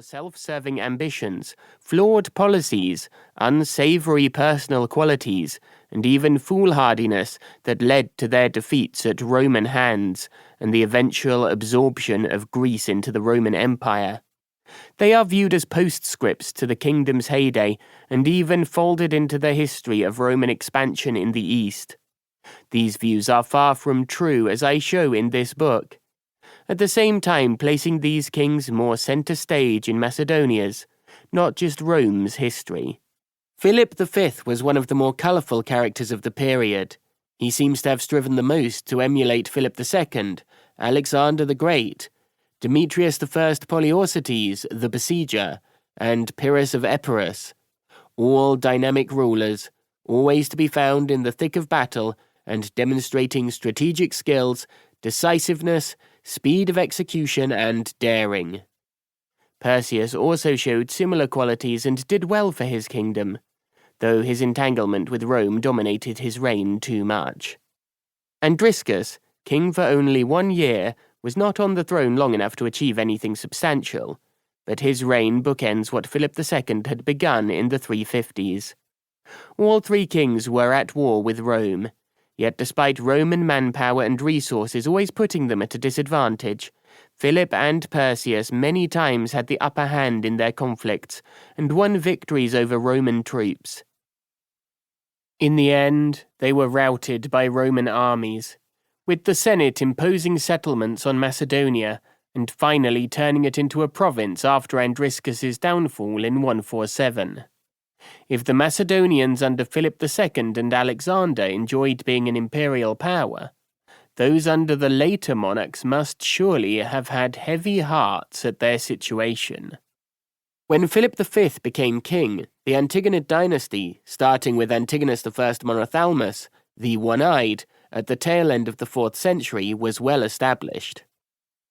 for self-serving ambitions, flawed policies, unsavory personal qualities, and even foolhardiness that led to their defeats at Roman hands and the eventual absorption of Greece into the Roman Empire. They are viewed as postscripts to the kingdom's heyday and even folded into the history of Roman expansion in the East. These views are far from true, as I show in this book, at the same time placing these kings more center stage in Macedonia's, not just Rome's, history. Philip V was one of the more colourful characters of the period. He seems to have striven the most to emulate Philip II, Alexander the Great, Demetrius I Poliorcetes, the Besieger, and Pyrrhus of Epirus, all dynamic rulers, always to be found in the thick of battle and demonstrating strategic skills, decisiveness, speed of execution, and daring. Perseus also showed similar qualities and did well for his kingdom, though his entanglement with Rome dominated his reign too much. Andriscus, king for only 1 year, was not on the throne long enough to achieve anything substantial, but his reign bookends what Philip II had begun in the 350s. All three kings were at war with Rome, yet despite Roman manpower and resources always putting them at a disadvantage, Philip and Perseus many times had the upper hand in their conflicts and won victories over Roman troops. In the end, they were routed by Roman armies, with the Senate imposing settlements on Macedonia and finally turning it into a province after Andriscus's downfall in 147. If the Macedonians under Philip II and Alexander enjoyed being an imperial power, those under the later monarchs must surely have had heavy hearts at their situation. When Philip V became king, the Antigonid dynasty, starting with Antigonus I Monothalmus, the One-Eyed, at the tail end of the 4th century, was well established.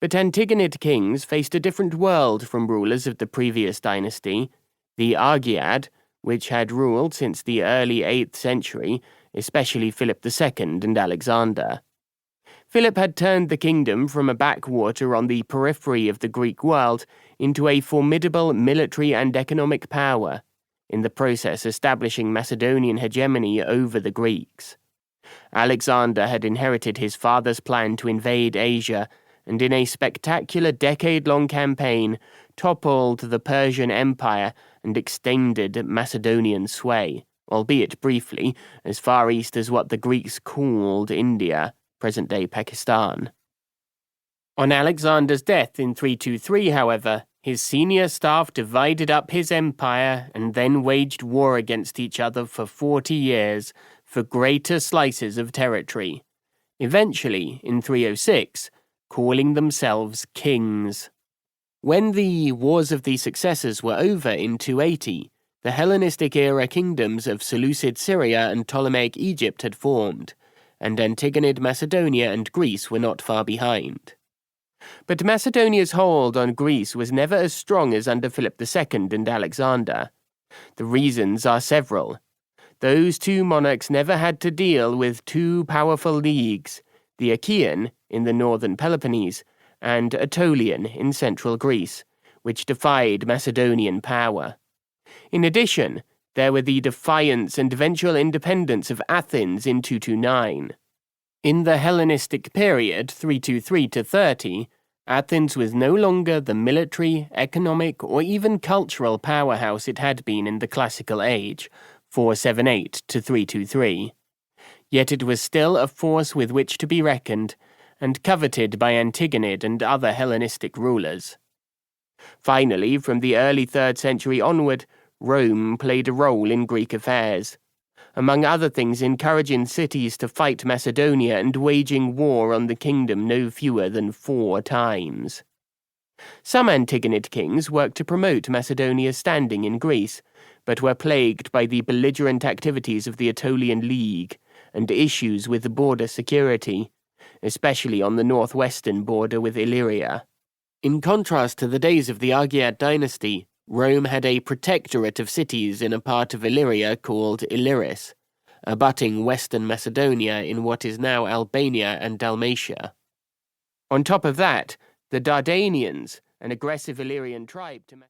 But Antigonid kings faced a different world from rulers of the previous dynasty, the Argead, which had ruled since the early 8th century, especially Philip II and Alexander. Philip had turned the kingdom from a backwater on the periphery of the Greek world into a formidable military and economic power, in the process establishing Macedonian hegemony over the Greeks. Alexander had inherited his father's plan to invade Asia, and in a spectacular decade-long campaign, toppled the Persian Empire and extended Macedonian sway, albeit briefly, as far east as what the Greeks called India, present-day Pakistan. On Alexander's death in 323, however, his senior staff divided up his empire and then waged war against each other for 40 years for greater slices of territory, eventually, in 306, calling themselves kings. When the Wars of the Successors were over in 280, the Hellenistic-era kingdoms of Seleucid Syria and Ptolemaic Egypt had formed, and Antigonid Macedonia and Greece were not far behind. But Macedonia's hold on Greece was never as strong as under Philip II and Alexander. The reasons are several. Those two monarchs never had to deal with two powerful leagues, the Achaean in the northern Peloponnese and Aetolian in central Greece, which defied Macedonian power. In addition, there were the defiance and eventual independence of Athens in 229. In the Hellenistic period, 323 to 30, Athens was no longer the military, economic, or even cultural powerhouse it had been in the classical age, 478 to 323. Yet it was still a force with which to be reckoned, and coveted by Antigonid and other Hellenistic rulers. Finally, from the early 3rd century onward, Rome played a role in Greek affairs, among other things encouraging cities to fight Macedonia and waging war on the kingdom no fewer than 4 times. Some Antigonid kings worked to promote Macedonia's standing in Greece, but were plagued by the belligerent activities of the Aetolian League and issues with border security, especially on the northwestern border with Illyria. In contrast to the days of the Argead dynasty, Rome had a protectorate of cities in a part of Illyria called Illyris, abutting western Macedonia in what is now Albania and Dalmatia. On top of that, the Dardanians, an aggressive Illyrian tribe to